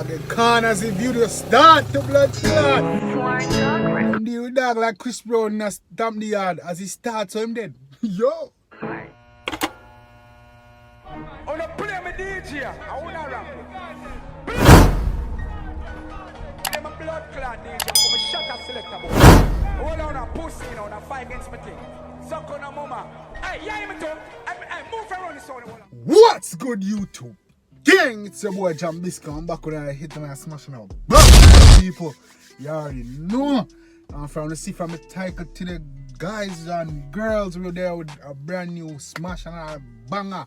The corners the video start to blood clot. And deal with dog like Chris Brown and stamp the yard as he starts, so him dead. Yo. On a play my DJ, I wanna rap. I'm a blood clot DJ, I'm a shot selector boy. Hold on a pussy, you know, on a 5 against my team. Suck on a mama. Hey, yeah, me too. Hey, move around the sound. What's good, YouTube? Gang, it's your boy Jambisco. I'm back with a hit and I smashing out. People, you already know. I'm from the sea from the title to the guys and girls who are there with a brand new smash and a banger.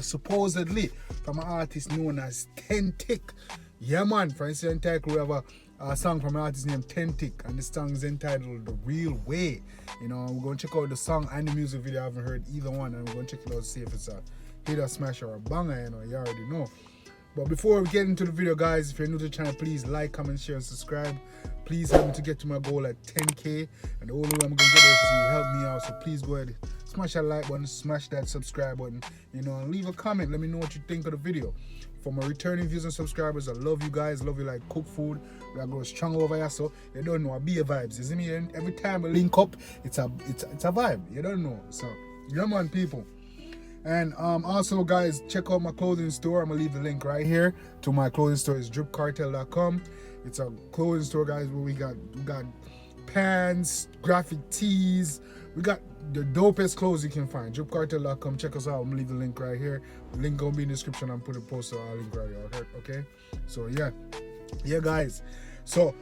Supposedly from an artist known as Tentic. Yeah, man, for instance, we have a song from an artist named Tentic, and the song is entitled The Real Way. You know, we're going to check out the song and the music video. I haven't heard either one, and we're going to check it out to see if it's a hit or smash or a banger, you know, you already know. But before we get into the video, guys, if you're new to the channel, please like, comment, share, and subscribe. Please help me to get to my goal at 10K, and the only way I'm going to get there is to help me out, so please go ahead, smash that like button, smash that subscribe button, you know, and leave a comment. Let me know what you think of the video. For my returning viewers and subscribers, I love you guys, love you like cook food. We are going strong over here, so you don't know, I be a vibes. You see me? And every time we link up, it's a vibe. You don't know. So, yeah, man, people. And also, guys, check out my clothing store. I'm gonna leave the link right here to my clothing store. It's dripcartel.com. It's a clothing store, guys, where we got pants, graphic tees. We got the dopest clothes you can find. Dripcartel.com. Check us out. I'm gonna leave the link right here. The link gonna be in the description. I'm putting a poster. I'll link right here. Okay. So yeah, guys. So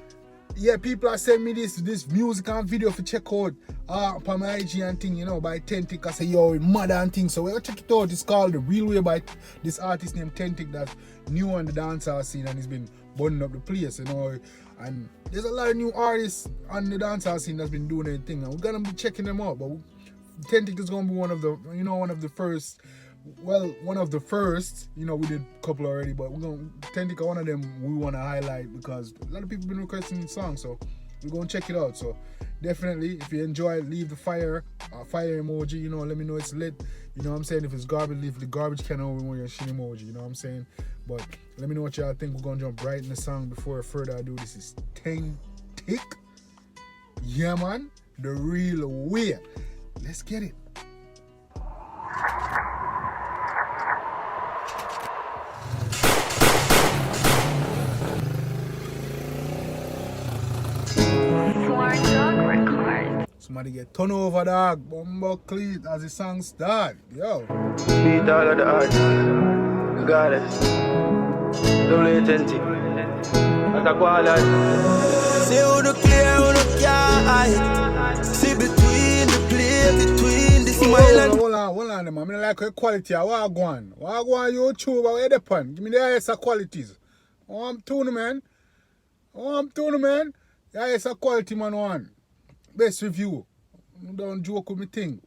yeah, people are sending me this music and video for check out on my IG and thing, you know, by Tentic. I say, yo, mad and thing. So we'll check it out. It's called The Real Way by this artist named Tentic that's new on the dancehall scene and he's been burning up the place, you know. And there's a lot of new artists on the dancehall scene that's been doing their thing. And we're gonna be checking them out. But Tentic is gonna be one of the first. Well, one of the first, you know, we did a couple already, but we're going to Tentic, one of them we want to highlight because a lot of people have been requesting the song, so we're going to check it out. So definitely, if you enjoy it, leave the fire emoji, you know, let me know it's lit. You know what I'm saying? If it's garbage, leave the garbage can over when you're a shit emoji, you know what I'm saying? But let me know what y'all think. We're going to jump right in the song. Before further ado, this is Tentic. Yeah, man, The Real Way. Let's get it. Somebody get turn over, dog. Bumbo cleat as the song start. Yo. Beat all of the artists, regardless. Double intensity. Like a quality. See who the clear, who the can't. See between the play, between the smile and... Hold on, man. I mean, like quality. What go on, YouTube, where the pan? Give me the highest qualities. I'm tuning, man. The highest quality, man, one. Best review. You don't joke with me thing.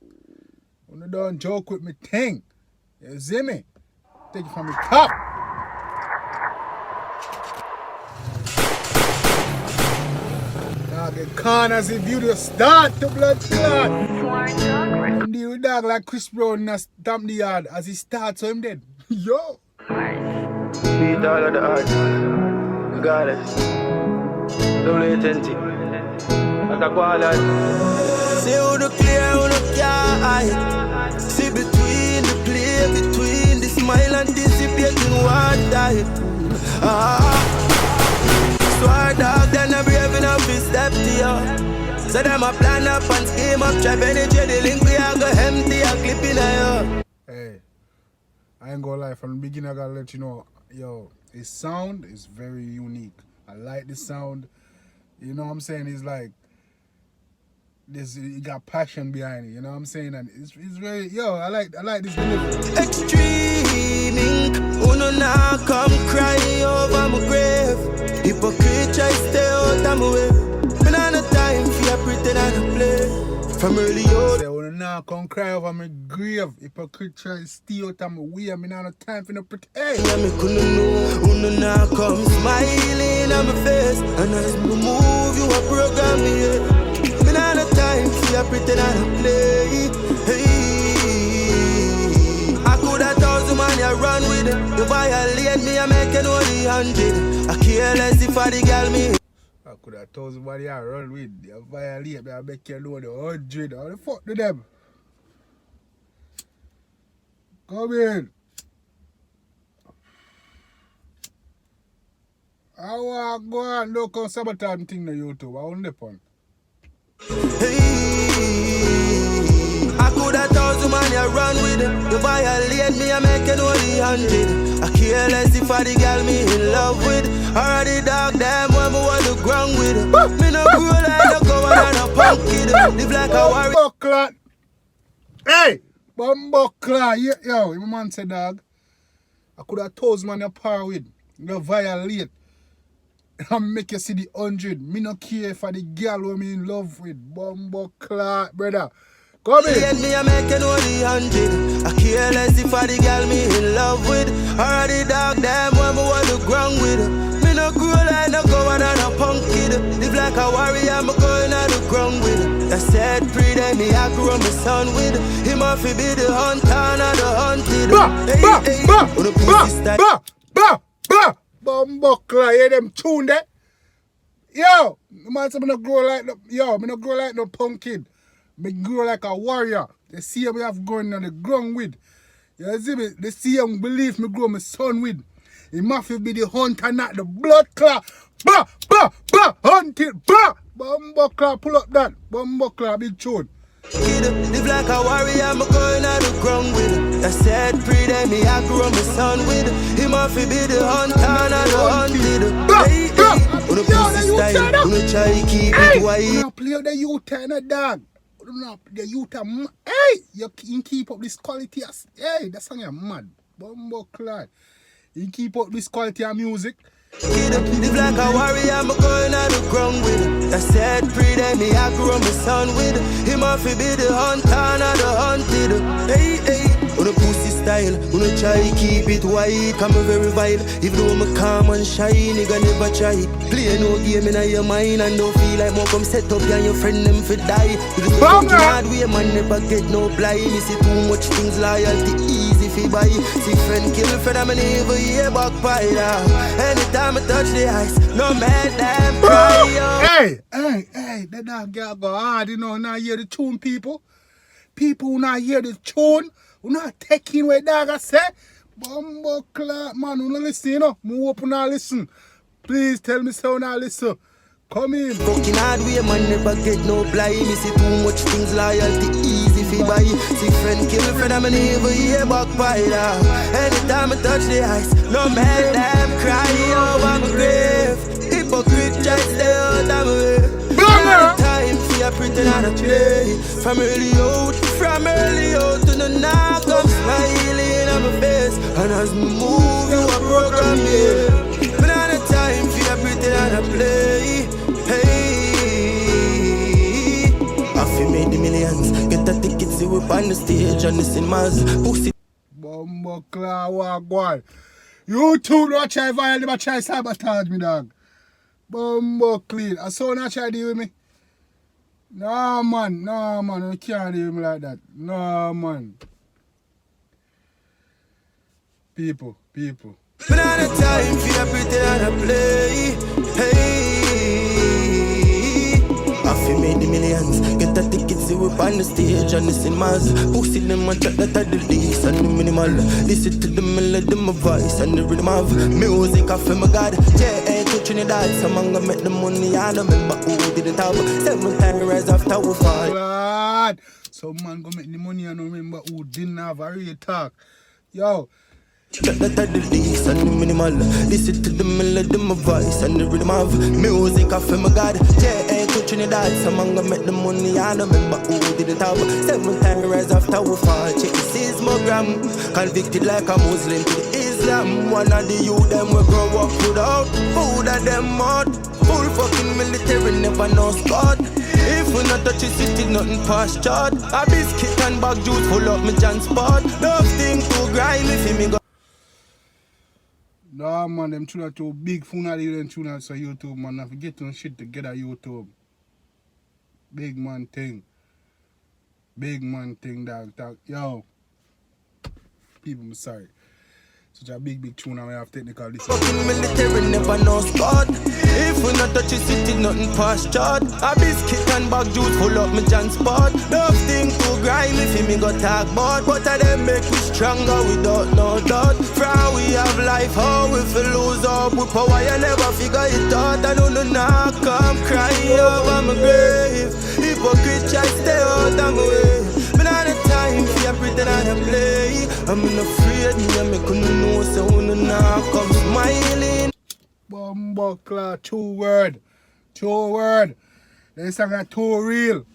You don't joke with me thing. You see me? Take it from the top. Now the corners the video start to blood clot. And deal with dog like Chris Brown and stamp the yard as he starts, so him dead. Yo. Beat all of the artists, regardless. Double intensity. Like a quality. See who the clear, who the can't. See between the play, between the smile and dissipating water. Swear dog, then I'm brave enough to step to you. So them a plan up and scheme up, try penetrate the link, we are go empty and clip in you. Hey, I ain't gonna lie, from the beginning I gotta let you know, yo, his sound is very unique. I like the sound. You know what I'm saying? It's like you got passion behind it, you know what I'm saying? And it's very, yo, I like this delivery. Extreming, who no now come cry over my grave. Hypocrite try stay out of my way. Me not no time for you pretend and play. From early out. Say, who no now come cry over my grave. Hypocrite try stay out of my way. Me not no time for no pretend. Hey. Yeah, me couldn't know, who no now come smiling on my face. And as me move, you a program me, yeah. Me not no time for you pretend and play. Hey, I could have 1,000 man you run with it. You violate violate me, I make it only 100. I care less if I the girl me. I could have told somebody I run with. You violate me, I make you know the 100. How the fuck do them? Come in. I want to go and look on sabotage thing on YouTube. I want the pun. Hey, I could have told you man, you run with it. You violate me, I make it only 100. I care less if I the girl me in love with. Or the dog damn when me want to ground with it. Me no grow like no go and a punk kid. Live like a warrior. Bumbuckler. Hey! Bumbuckler. Yo, my man said dog. I could have told man you par with. You violate. And make you see the 100. Me no care for the girl who me in love with. Bumbuckler, brother. Come in. Me, I make it only 100. I care less if I the girl me in love with. Or the dog damn when me want to ground with. Me no grow like no go and a punk kid. Live like a warrior, me going on the ground with. I said pre day me I grow my son with. Him off be the hunter and the hunted. Bumbuckler, hear them tune there? Yo, man say me no grow like no, me no grow like no pumpkin. Me grow like a warrior. They see me have grown on the ground with. You see me? They see him believe me grow my son with. He must be the hunter, not the blood clot. Hunted, Bumbuckler, pull up that. Bumbuckler, big tune. Live like a warrior, I'm going on the ground with. I said pre day me I grow my son with. Him off be the hunter and the hunted. Hey, on the pussy style, on the try keep it white. You play the youth and a dog. The youth are hey, you can keep up this quality. Hey, that song is mad. Bumbuckler. You keep up this quality of music. Live like a warrior, I'm going on the ground with. I said pre day me I grow my son with. Him off be the hunter and the hunted. Hey, on the pussy style, on the try keep it white. Come very vile, even though I'm calm and shy, nigga never try. Play no game in your mind and don't feel like more come set up and your friend them for die. You just fucking hard way, man never get no blind. You see too much things loyalty easy fi buy. See friend kill friend, I'm never hear back fighter. Anytime I touch the ice, no man damn cry. Hey, that dog girl go hard, you know, not hear the tune, people. People who not hear the tune, who not taking what dog I say. Bumbuckler, man, who not listen, you know. Move up and not listen. Please tell me so not listen. Come in. Fucking hard way, man, never get no blind. You see too much things loyalty easy fi buy. See friend kill friend, I'm never hear back fighter. Anytime I touch the ice, no man damn cry over my grave. Hypocrite just stay out of my way. Time for you pretend and play. From early out to the knock, I'm smiling on my face. And as me move, you a program me. But not the time for you pretend and play. Hey, I feel made the millions. Get the tickets, see we on the stage and the cinemas. Pussy. Bumbuckler, walk. YouTube don't try violate, but try sabotage me, dog. Bumbuckler. I saw not try deal with me. No man, you can't deal with me like that. No man. People. But not the time for you pretend and play. Hey, I feel made the millions. Get the tickets, see we on the stage and the cinemas. Pussy them and chat that are the least and the minimal. Listen to the melody, my voice and the rhythm of music. I feel my God. Yeah, to Trinidad, some man gonna make the money. I don't remember who didn't have 7 times rise after we fall. God. Some man gonna make the money. I don't remember who didn't have a real talk. Yo. That are the least and the minimal. Listen to the melody, my voice and the rhythm of music. I feel my God. Yeah, to Trinidad, some man gonna make the money. I don't remember who didn't have 7 times rise after we fall. Check the seismogram. Convicted like a Muslim to the Islam. One of the youth them will grow up without food of them mud. Full fucking military, never know Scott. If we not touch the city, nothing past chart. A biscuit and bag juice full up me John spot. Love thing too grimy for me go. Nah man, them tuna too big phone are them tuna so YouTube man. I forget to shit together YouTube. Big man thing, dog. Yo. People, I'm sorry. Such a big tune and we have technical this. Fucking military never know squad. If we not touch the city, nothing past chart. A biscuit and bag juice full up my jam spot. Love thing too grimy for me go talk about. But I them make me stronger without no doubt. From we have life, how we feel lose up. We power, you never figure it out. I don't know now, come cry over my grave. Hypocrite, I stay out of my way. Me not the time for you pretend I don't play. I'm not afraid, me and me couldn't know. So when now come smiling. Bumbuckler, two word. They song are too real.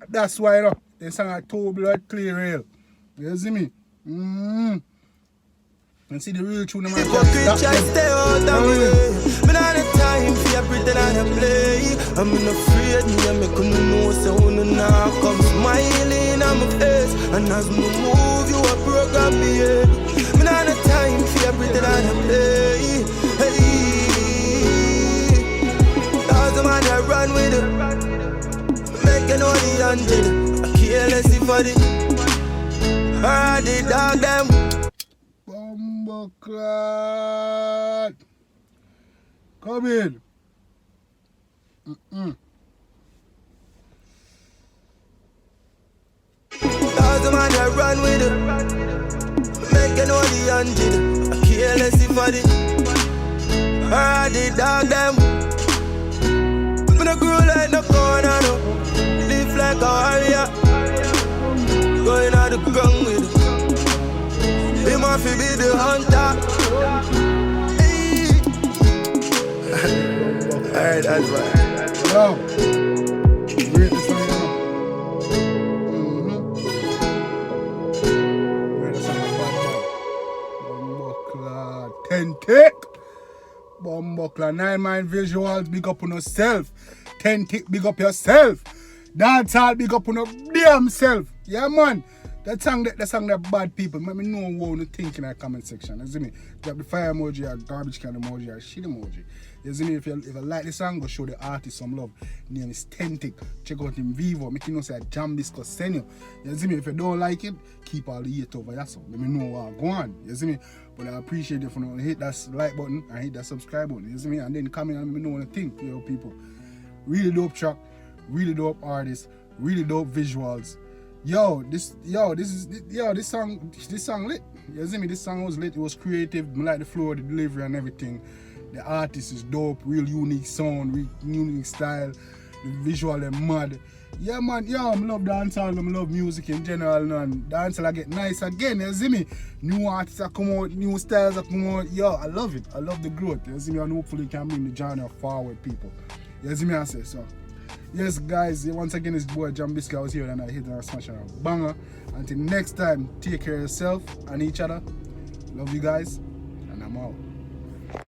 That's why they song are too blood clear real. You see me? And see the real tune of my hypocrite, I stay out of my way. Me not the time for you pretend I don't play. I'm not afraid, me and me couldn't know. So when now come smiling on my face. And as me move, you a program me. Me not the time for you pretend I don't play. Hey, thousand man that run with it. Make you know the angel. I careless for the dog them. Bumbuckler. Come in. Thousand man that run with it. Make you know the angel. I careless for the dog them. Me no grow like no corner, no. Live like a warrior. Going out the ground with it. He must be the hunter. Hey. Alright, that's right. Yo. Rate the song now. Rate the song bad. Bumbuckler. 10 tick. Bumbuckler. 9 mind visuals. Big up on yourself. 10 tick. Big up yourself. Dance all. Big up on your damn self. Yeah, man. That song that bad people. Let me know what you think in the comment section. You see me? Drop the fire emoji or garbage can emoji or shit emoji. You see me? If you like the song, go show the artist some love. His name is Tentic. Check out him Vivo. Make you know say Jambisco send you. You see me? If you don't like it, keep all the hate over your song. Let me know what go on. You see me? But I appreciate you for hit that like button and hit that subscribe button. You see me? And then comment and let me know what you think, yo people. Really dope track, really dope artist, really dope visuals. This song lit. You see me? This song was lit. It was creative. I like the flow, the delivery, and everything. The artist is dope. Real unique sound, real unique style. The visual and mad. Yeah, man. I love dancehall. I love music in general. And dancehall I get nice again. You see me? New artists are come out, new styles are come out. I love it. I love the growth. You see me? And hopefully it can bring the genre forward, people. You see me? I say so. Yes, guys, once again, it's boy Jambisco. I was here and I hit and I smash and I banger. Until next time, take care of yourself and each other. Love you guys, and I'm out.